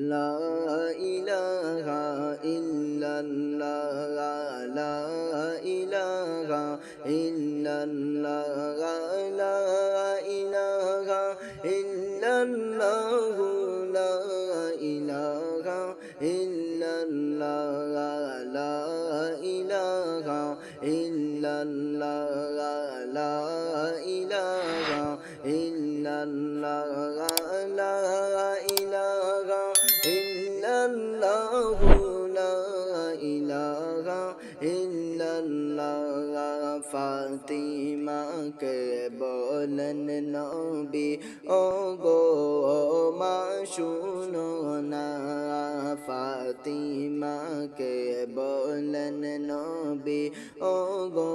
লা ইলাহা ইল্লাল্লাহ লা ইলাহা ইল্লাল্লাহ লা ইলাহা ইল্লাল্লাহ লা ইলাহা ইল্লাল্লাহ লা ইলাহা ইল্লাল্লাহ লা ইলাহা ইল্লাল্লাহ লা ইলাহা ইল্লাল্লাহু লা ইলাহা ইল্লাল্লাহ ফাতিমাকে বলেন নবী ও গো মা শুনো না ফাতিমাকে বলেন নবী ও গো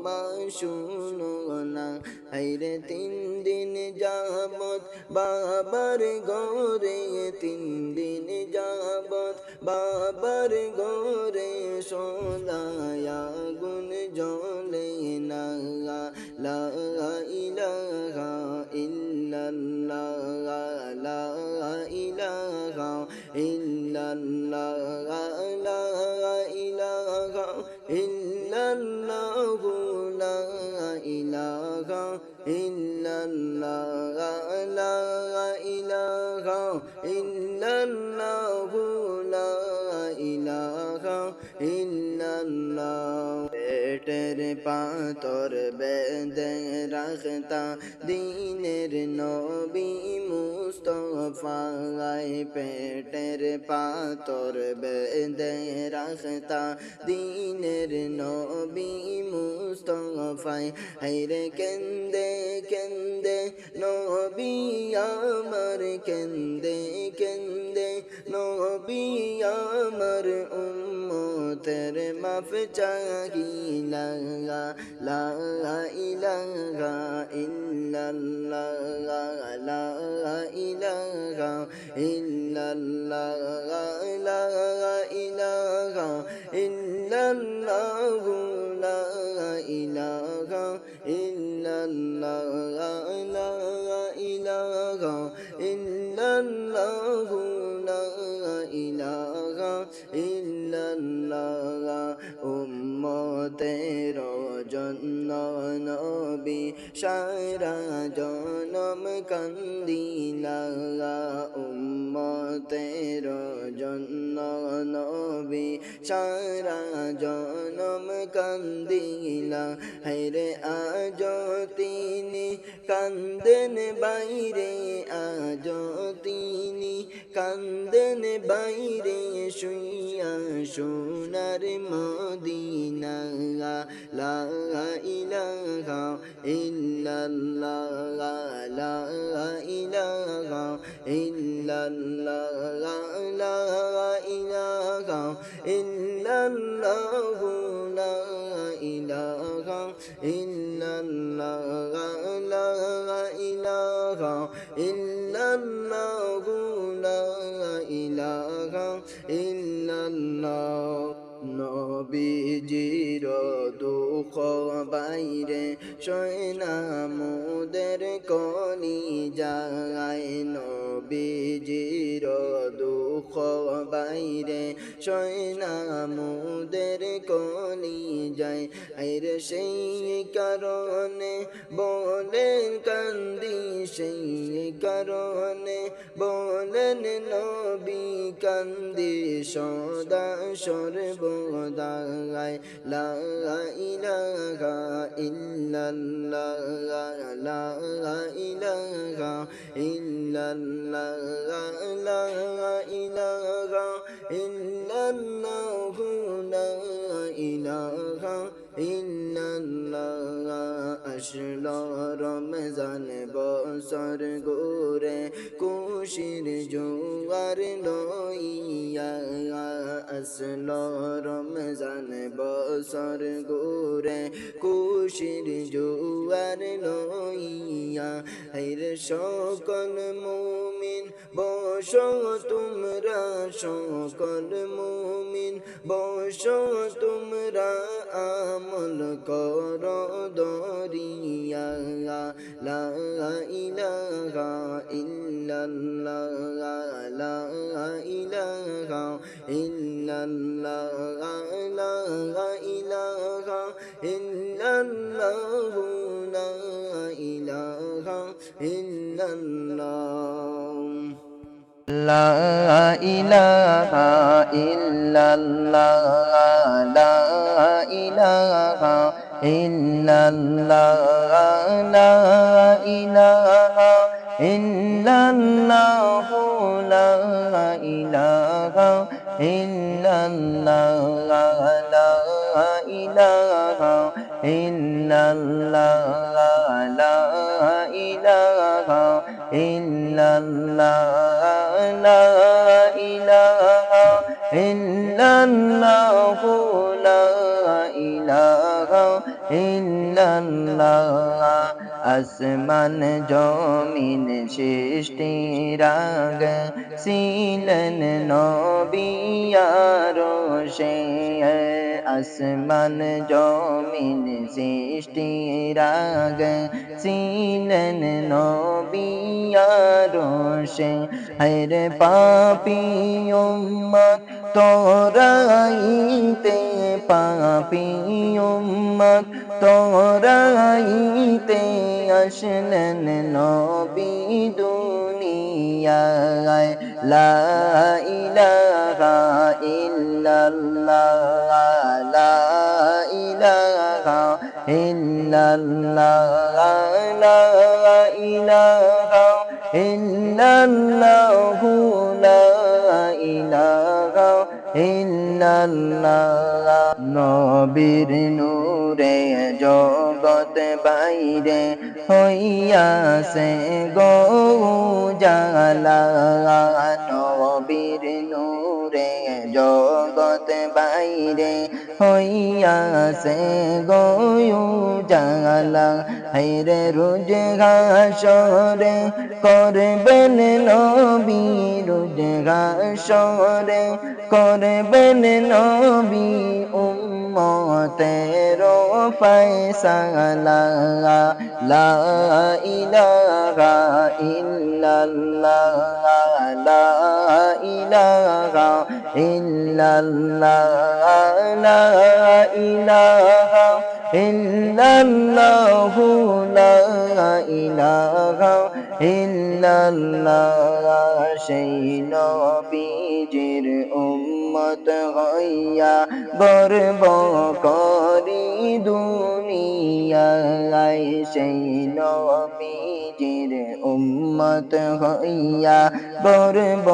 মা শুনো না হায়রে 3 দিন যাবত বাবার ঘরে 3 দিন যাবত বাবার ঘরে সোনায়া গুন জ্বলে না লা ইলাহা ইল্লাল্লাহ লা ইলাহা ইল্লাল্লাহ লা ইলাহা ইল্লাল্লাহ লা ইলাহা ইল্লাল্লাহ লা ইলাহা ইল্লাল্লাহ লা ইলাহা ইল্লাল্লাহ পেটের পাথর বেঁধে রাখতা দিনের নবী মুস্তফা পেটের পাথর বেঁধে রাখতা দিনের নবী মুস্তফা হায়রে কেন্দে কেন্দে নবী আমার কেন্দে কেন্দে নবী আমার উম্মতের মাফ চাহিলা লা ইলাহা ইল্লাল্লাহ লা ইলাহা ইল্লাল্লাহ লা ইলাহা ইল্লাল্লাহ লা ইলাহা ইল্লাল্লাহ লা ইলাহা ইল্লাল্লাহ লা ইলাহা ইল্লাল্লাহ উম্মতের জন্য নবী সারা জনম কান্দিলা উম্মতের জন্য নবী সারা জনম কান্দিলা হায়রে আজ তিনি কান্দেন বাইরে আজ তিনি কান্দেন বাইরে শুইয়া সোনার মদিনা লা ইলাহা ইল্লাল্লাহ লা ইলাহা ইল্লাল্লাহ লা ইলাহা ইল্লাল্লাহ লা ইলাহা ইল্লাল্লাহ লা ইলাহা ইল্লাল্লাহ লা ইলাহা ইল্লাল্লাহ নবীজির দুঃখ বাইরে সয়না মোদের কলি যায় নবীজির দুঃখ বাইরে সয়না মোদের কলি যায় আর সেই কারণে বলেন কান্দি সেই কারণে বলেন নবী কান্দি সদা সর্বদা লা ইলাহা ইল্লাল্লাহ লা ইলাহা ইল্লাল্লাহ লা ইলাহা ইল্লাল্লাহ লা ইলাহা ইল্লাল্লাহ আসলো রমজান বছর ঘুরে খুশির জোয়ার লইয়া আসলো রমজান বছর ঘুরে খুশির জোয়ার লইয়া হায়রে সকল মুমিন বসো তোমরা সকল মুমিন বসো তোমরা আমল করো দরিয়া লা ইলাহা ইল্লাল্লাহ লা illallah, la ilaha illallah, la ilaha illallah. لا إله إلا الله لا إله إلا الله لا إله إلا الله لا إله إلا الله لا إله إلا الله لا إله إلا الله لا إله إلا الله لا إله إلا الله আসমান জমিন সৃষ্টির আগে ছিলেন নবী আরশে আসমান জমিন সৃষ্টির আগে ছিলেন নবী আরশে হায়রে পাপী উম্মত তোরাইতে পাপী উম্মত তোরাইতে আসলেন নবী দুনিয়ায় লা ইলাহা ইল্লাল্লাহ লা ইলাহা ইল্লাল্লাহ লা ইলাহা ইল্লাল্লাহ লা ইলাহা ইল্লাল্লাহ নবীর নূরে জগৎ বাইরে হইয়াছে গো জালা নবীর নূরে জগৎ বাইরে হইয়াছে গো জালা হায়রে রোজ হাসরে করবেন নবী রোজ হাসরে করবেন নবী উম্মতের ফয়সালা লা ইলাহা ইল্লাল্লাহ লা ইলাহা ইল্লাল্লাহ লা ইলাহা ইল্লাল্লাহ লা ইলাহা ইল্লাল্লাহ সেই নবীজির উম্মত হইয়া গর্ব করি দুনিয়ায় সেই নবীজির উম্মত হইয়া গর্ব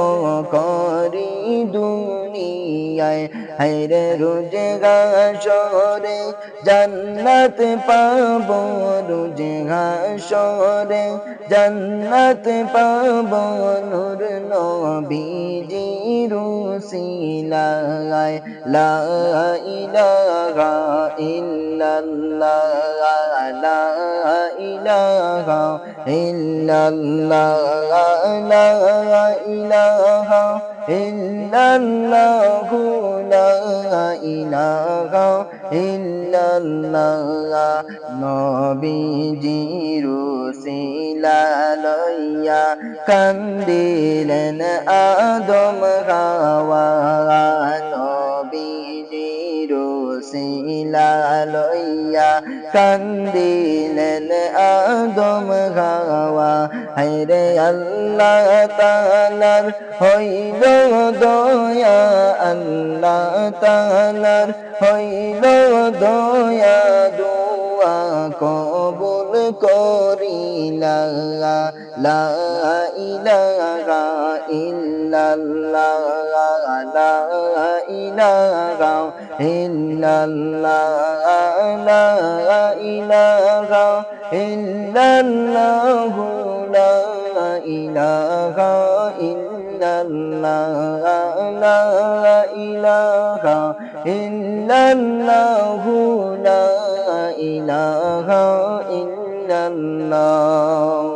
করি দুনিয়ায় হায়রে রোজ হাসরে জান্নাত পাবো রোজ হাসরে জান্নাত পাবো নূর নবীজির উসিলায় লা ইলাহা ইল্লাল্লাহ লা ইলাহা ইল্লাল্লাহ লা ইলাহা ইল্লাল্লাহ লা ইলাহা ইল্লাল্লাহ নবীজির উসিলা লইয়া কান্দিলেন আদম হাওয়া নবীজির উসিলা লইয়া কান্দিলেন আদম হাওয়া হায়রে আল্লাহ তাআলার হইল দয়া আল্লাহ তাআলার হইল দয়া দুআ কবুল করিলা লা ইলাহা ইল্লাল্লাহ লা ইলাহা ইল্লাল্লাহ লা ইলাহা ইল্লাল্লাহ লা ইলাহা ইল্লাল্লাহ লা ইলাহা ইল্লাল্লাহ লা ইলাহা ইল্লাল্লাহ